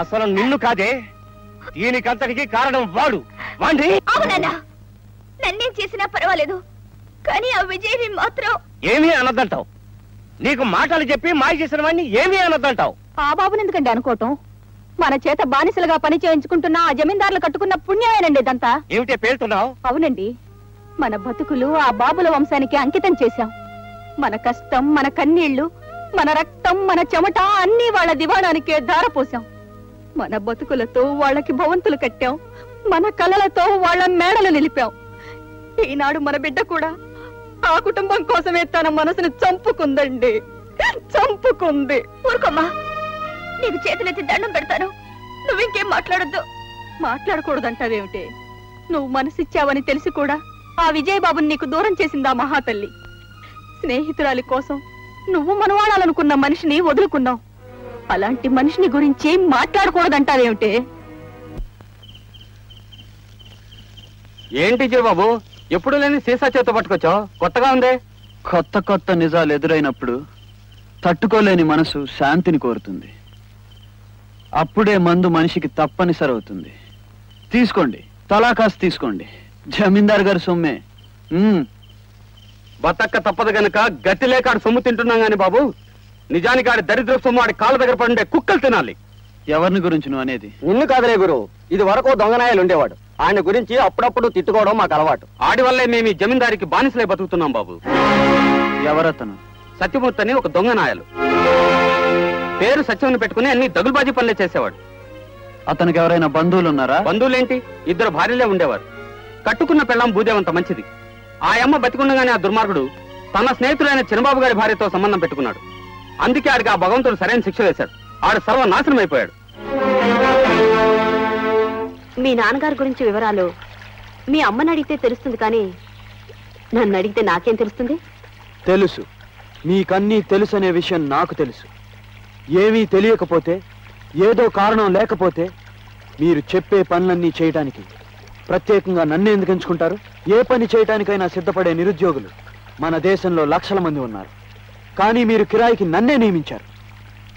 అసలు నిన్ను కాదే, దీనికంతటికి కారణం వాడు. అవునన్నా, నన్నేం చేసినా పర్వాలేదు, కానీ ఆ విజయ్ని మాత్రం ఏమీ అనద్దంటావు. నీకు మాటలు చెప్పి మాయ చేసిన వాడిని ఏమీ అనద్దంటావు. ఆ బాబుని ఎందుకండి అనుకోవటం? మన చేత బానిసలుగా పని చేయించుకుంటున్న ఆ జమీందారులు కట్టుకున్న పుణ్యమేనండి ఇదంతా. ఏమిటే పేలుతున్నావు? అవునండి, మన బతుకులు ఆ బాబుల వంశానికి అంకితం చేశాం. మన కష్టం, మన కన్నీళ్లు, మన రక్తం, మన చెమట అన్ని వాళ్ళ దివాణానికే ధారపోసాం. మన బతుకులతో వాళ్ళకి భవంతులు కట్టాం, మన కళలతో వాళ్ళ మేడలు నిలిపాం. ఈనాడు మన బిడ్డ కూడా ఆ కుటుంబం కోసమే తన మనసును చంపుకుందండి, చంపుకుంది. ఊరుకోమ్మా, నీకు చేతులెత్తి దండం పెడతాను, నువ్వింకేం మాట్లాడొద్దు. మాట్లాడకూడదంటావేమిటి? నువ్వు మనసిచ్చావని తెలిసి కూడా ఆ విజయబాబుని నీకు దూరం చేసిందా మహాతల్లి? స్నేహితురాలి కోసం నువ్వు మనవాడాలనుకున్న మనిషిని వదులుకున్నావు. అలాంటి మనిషిని గురించి మాట్లాడకూడదంటావేమిటి? ఏంటి బాబు, ఎప్పుడు లేని సీసా చేత పట్టుకొచ్చావు? కొత్తగా ఉందే. కొత్త కొత్త నిజాలు ఎదురైనప్పుడు తట్టుకోలేని మనసు శాంతిని కోరుతుంది. అప్పుడే మందు మనిషికి తప్పనిసరి అవుతుంది. తీసుకోండి, తలాకాసు తీసుకోండి, జమీందార్ గారి సొమ్మే. బతక్క తప్పదు గనక గతి లేక ఆడు సొమ్ము తింటున్నాం గాని బాబు, నిజానికి ఆడి దరిద్ర సొమ్ము ఆడి కాళ్ళ దగ్గర పడుండే కుక్కలు తినాలి. ఎవరిని గురించి నువ్వు అనేది? నిన్ను కాదలే గురు, ఇది వరకు దొంగనాయాలు ఉండేవాడు. ఆయన గురించి అప్పుడప్పుడు తిట్టుకోవడం మాకు అలవాటు. ఆడి వల్లే మేము ఈ జమీందారికి బానిసలై బతుకుతున్నాం బాబు. ఎవరతను? సత్యమూర్తి అని ఒక దొంగనాయాలు. పేరు సత్యముని పెట్టుకుని అన్ని దగులుబాజీ పనులే చేసేవాడు. అతనికి ఎవరైనా బంధువులు ఉన్నారా? బంధువులేంటి, 2 భార్యలే ఉండేవారు. కట్టుకున్న పెళ్ళాం భూదేవంత మంచిది. ఆ అమ్మ బతికుండగానే ఆ దుర్మార్గుడు తన స్నేహితుడైన చిన్నబాబు గారి భార్యతో సంబంధం పెట్టుకున్నాడు. అందుకే ఆడికి ఆ భగవంతుడు సరైన శిక్ష వేశాడు. ఆడు సర్వనాశనం అయిపోయాడు. మీ నాన్నగారి గురించి వివరాలు మీ అమ్మని అడిగితే తెలుస్తుంది, కానీ నన్ను అడిగితే నాకేం తెలుస్తుంది? తెలుసు, మీకన్నీ తెలుసు అనే విషయం నాకు తెలుసు. ఏమీ తెలియకపోతే, ఏదో కారణం లేకపోతే మీరు చెప్పే పనులన్నీ చేయడానికి ప్రత్యేకంగా నన్ను ఎందుకు ఎంచుకుంటారు? ఏ పని చేయటానికైనా సిద్ధపడే నిరుద్యోగులు మన దేశంలో లక్షల మంది ఉన్నారు. కానీ మీరు కిరాయికి నన్నే నియమించారు.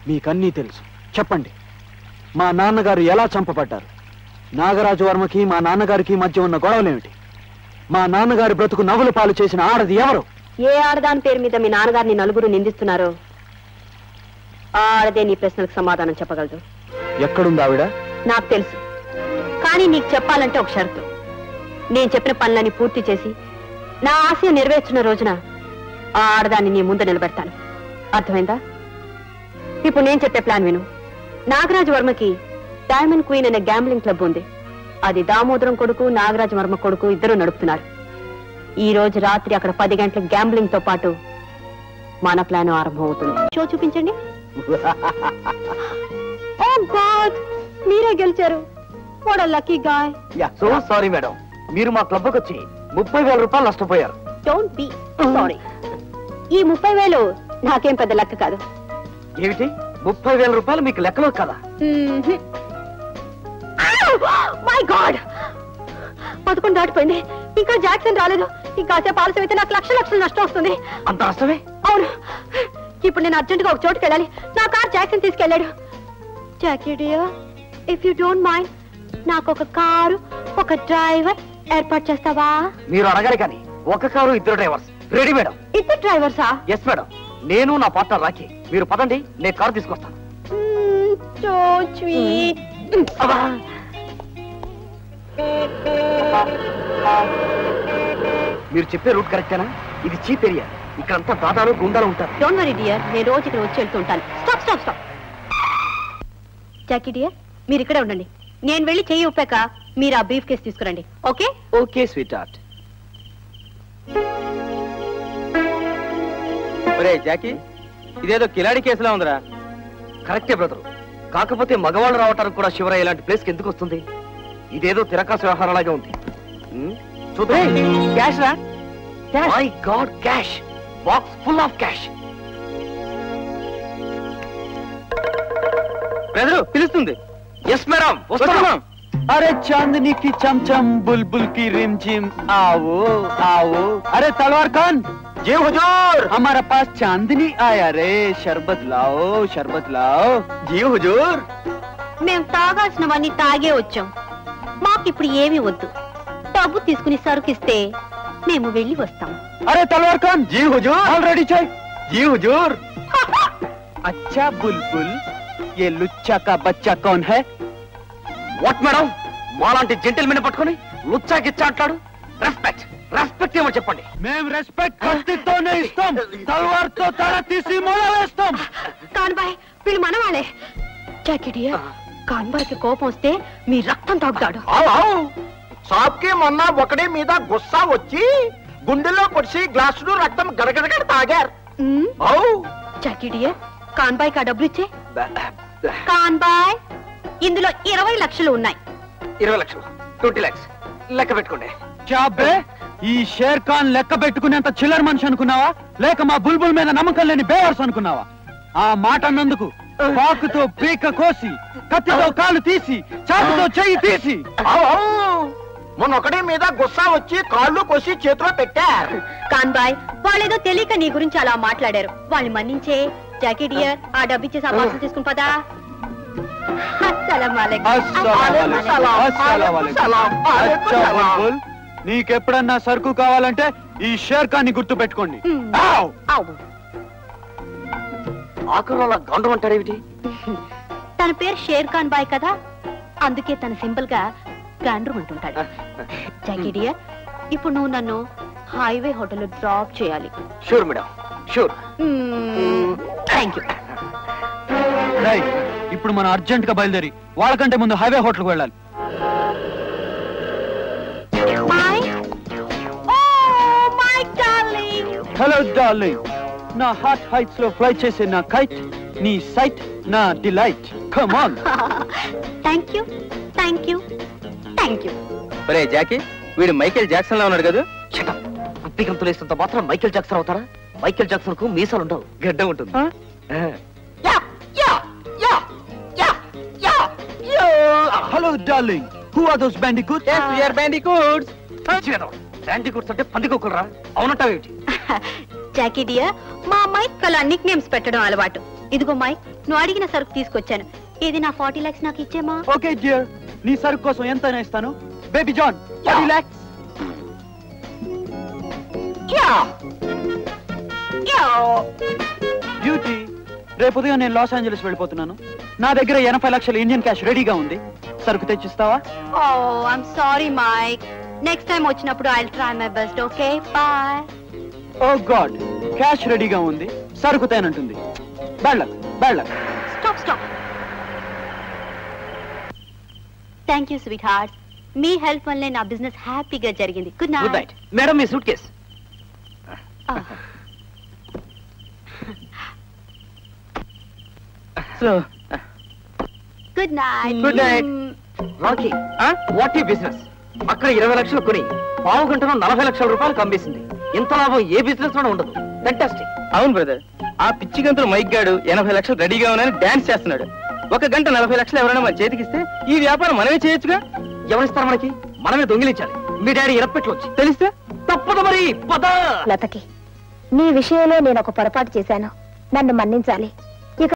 మీకన్నీ తెలుసు. చెప్పండి, మా నాన్నగారు ఎలా చంపబడ్డారు? నాగరాజు వర్మకి మా నాన్నగారికి మధ్య ఉన్న గొడవలేమిటి? మా నాన్నగారి బ్రతుకు నవ్వుల పాలు చేసిన ఆడది ఎవరు? ఏ ఆడదాని పేరు మీద మీ నాన్నగారిని నలుగురు నిందిస్తున్నారో ఆ ఆడదే నీ ప్రశ్నలకు సమాధానం చెప్పగలదు. ఎక్కడుంది ఆవిడ? నాకు తెలుసు, కానీ నీకు చెప్పాలంటే ఒక షరతు. నేను చెప్పిన పనులని పూర్తి చేసి నా ఆశయం నెరవేర్చిన రోజున ఆ ఆడదాన్ని నీ ముందు నిలబెడతాను. అర్థమైందా? ఇప్పుడు నేను చెప్పే ప్లాన్ విను. నాగరాజు వర్మకి డైమండ్ క్వీన్ అనే గ్యాంబ్లింగ్ క్లబ్ ఉంది. అది దామోదరం కొడుకు, నాగరాజు వర్మ కొడుకు ఇద్దరు నడుపుతున్నారు. ఈ రోజు రాత్రి అక్కడ 10 గంటల గ్యాంబ్లింగ్ తో పాటు మన ప్లాన్ ఆరంభం అవుతుంది. షో చూపించండి. ఓ గాడ్, మీరే గెలిచారు. What a lucky guy. So sorry madam, మీరు మా క్లబ్కి వచ్చి 30,000 రూపాయలు నష్టపోయారు. Don't be sorry. ఈ 30,000 నాకేం పెద్ద లెక్క కాదు. ఏమిటి, 30,000 రూపాయలు మీకు లెక్కలో కదా? మై గాడ్, 11 దాటిపోయింది, ఇంకా జాక్సన్ రాలేదు. ఇంకా సేపు ఆలస్యం అయితే నాకు లక్షలు నష్టం వస్తుంది. అంత నష్టమే? అవును. ఇప్పుడు నేను అర్జెంటుగా ఒక చోటుకి వెళ్ళాలి. నా కార్ జాక్సన్ తీసుకెళ్ళాడు. Jackie dear, if you don't mind, నాకు ఒక కారు, ఒక డ్రైవర్ ఏర్పాటు చేస్తావా? మీరు అడగాలి కానీ ఒక కారు 2 డ్రైవర్స్ రెడీ మేడం. 2 డ్రైవర్సా? ఎస్ మేడం, నేను నా పార్ట్నర్ రాకి. మీరు పదండి, నేను కారు తీసుకొస్తాను. So sweet. మీరు చెప్పే రూట్ కరెక్టేనా? ఇది చీప్ ఏరియా, ఇక్కడంతా దాదాలు గుండాలు ఉంటారు. డోంట్ వరీ డియర్, నేను రోజు ఇక్కడ వచ్చి వెళ్తూ ఉంటాను. Stop stop stop. Jackie dear, మీరు ఇక్కడే ఉండండి. నేను వెళ్ళి చెయ్యి ఊపాక మీరు ఆ బ్రీఫ్ కేసు తీసుకురండి. ఓకే? Okay sweetheart. ఒరే జాకీ, ఇదేదో కిలాడి కేసులా ఉందిరా. కరెక్టే బ్రదరు, కాకపోతే మగవాళ్ళు రావటానికి కూడా శివరాయ్ ఇలాంటి ప్లేస్కి ఎందుకు వస్తుంది? ఇదేదో తిరకాసు వ్యవహారంలాగా ఉంది. చూద్దాం. క్యాష్ రా. My God, cash box full of cash. Brother పిలుస్తుంది. ఎస్ మేడం, వస్తున్నాం. अरे चांदनी की चमचम बुलबुल की रिमझिम आओ आओ। अरे तलवार खान, जी हुजूर, हमारे पास चांदनी आया रे, शरबत लाओ शरबत लाओ। जी हुजूर। మేము తాగాల్సినవన్నీ తాగే వచ్చాం. మాకిప్పుడు ఏమీ వద్దు. డబ్బు తీసుకుని సరుకిస్తే మేము వెళ్ళి వస్తాం. అరే తల్వార్ ఖాన్ జీ హుజూర్. ఆల్రెడీ చాయ్. జీ హుజూర్. अच्छा बुलबुल ये लुच्चा का बच्चा कौन है? వాట్ మేడం, మాలాంటి జెంటిల్మెన్ పట్టుకొని లుచ్చా గిచ్చా అంటాడు? రెస్పెక్ట్ రెస్పెక్ట్ ఏమో చెప్పండి. మేము రెస్పెక్ట్ కత్తితోనే ఇస్తాం, తల్వార్తో తల తీసి మొల వేస్తాం. కాన్బాయ్ వీళ్ళు మనవాళ్ళే. జాకిడియా, కాన్బాయ్కి కోపం వస్తే మీ రక్తం తాగుతాడు. షాప్కి మొన్న ఒకడి మీద గుస్సా వచ్చి గుండెల్లో పొడిచి గ్లాసులు రక్తం గడగడగడ తాగారు. జాకిడియా, కాన్బాయ్ కా డబ్బులు ఇచ్చే. కాన్బాయ్, ఇందులో 20 లక్షలు ఉన్నాయి. 20 లక్షలు, 20 lakhs లెక్క పెట్టుకోండి. చాబే, ఈ షేర్ ఖాన్ లెక్క పెట్టుకునేంత చిల్లర మనిషి అనుకున్నావా, లేక మా బుల్బుల్ మీద నమ్మకం లేని బేవర్స్ అనుకున్నావా? ఆ మాట అన్నందుకు పాకుతో పీక కోసి, కత్తితో కాలు తీసి, చాకుతో చెయ్యి తీసి. మొన్న ఒకడి మీద గుస్సా వచ్చి కాళ్ళు కోసి చేతిలో పెట్టారు. కాన్బాయ్, వాళ్ళేదో తెలియక నీ గురించి అలా మాట్లాడారు. వాళ్ళు మన్నించే. జాకిడియర్, ఆ డబ్బు ఇచ్చేసి ఆ బాక్సులు తీసుకుని పదా. నీకెప్పుడన్నా సరుకు కావాలంటే ఈ షేర్ ఖాన్ ని గుర్తు పెట్టుకోండి. ఆఖరు అలా గండం అంటారేమిటి? తన పేరు షేర్ ఖాన్ బాయ్ కదా, అందుకే తన సింపుల్ గా గాండ్రు అంటుంటాడు. జాకిడియర్, ఇప్పుడు నువ్వు నన్ను హైవే హోటల్లో డ్రాప్ చేయాలి. Sure madam, sure. Thank you. ఇప్పుడు మనం అర్జెంట్ గా బయలుదేరి వాళ్ళకంటే ముందు హైవే హోటల్కి వెళ్ళాలి. హలో డార్లింగ్, నా హార్ట్ హైట్స్ లో ఫ్లై చేసే నా కైట్, నీ సైట్ నా delight. Come on. Thank you, thank you, thank you. ఒరే జాకీ, వీడు మైకేల్ జాక్సన్ లా ఉన్నాడు కదా. గుప్పి గంతులు వేసినంత మాత్రం మైకేల్ జాక్సన్ అవుతారా? మైకేల్ జాక్సన్ కు మీసాలు ఉండవు, గడ్డ ఉంటుంది. Hello darling, who are those bandicoots? Yes, we are bandicoots. Bandicoots అంటే పందికొక్కులరా? అవునంటావేమిటి? జాకీ డియర్, మా మైక్ అలా నిక్ నేమ్స్ పెట్టడం అలవాటు. ఇదిగో మైక్, నువ్వు అడిగిన సరుకు తీసుకొచ్చాను. ఇది నా 40 lakhs నాకు ఇచ్చేమా? ఓకే డియర్, నీ సరుకు కోసం ఎంతైనా ఇస్తాను. Baby John, 40 lakhs. బ్యూటీ, రేపు ఉదయం నేను లాస్ ఏంజలస్ వెళ్ళిపోతున్నాను. నా దగ్గర 80 లక్షల ఇండియన్ క్యాష్ రెడీగా ఉంది. సరుకు తెచ్చిస్తావా? Oh, I'm sorry, Mike. Next time వచ్చినప్పుడు I'll try my best. Okay, bye. Oh God, cash రెడీగా ఉంది, సరుకు తేనంటుంది. Bad luck, bad luck. Stop. Thank you, sweetheart. మీ హెల్ప్ వల్లే నా బిజినెస్ హ్యాపీగా జరిగింది. Good good night. Night madam. మీ suitcase. So good night. Good night. Rocky, what ఈ బిజినెస్? అక్కడ 20 లక్షలు కొని పావు గంటలో 40 లక్షల రూపాయలు అమ్మేసింది. ఇంత లాభం ఏ బిజినెస్ లోనే ఉండదు. ఫెంటాస్టిక్. అవును బ్రదర్, ఆ పిచ్చి గంతులు మైక్ గాడు 80 లక్షలు రెడీగా ఉన్నాయని డాన్స్ చేస్తున్నాడు. 1 గంట 40 లక్షలు ఎవరైనా మన చేతికిస్తే ఈ వ్యాపారం మనమే చేయొచ్చుగా. ఎవరిస్తారు మనకి? మనమే దొంగిలించాలి. మీ డాడీ ఇరప్పెట్లు వచ్చి తెలిస్తే తప్పదు మరి. పద. లతకి, నీ విషయంలో నేను ఒక పొరపాటు చేశాను, నన్ను మన్నించాలి.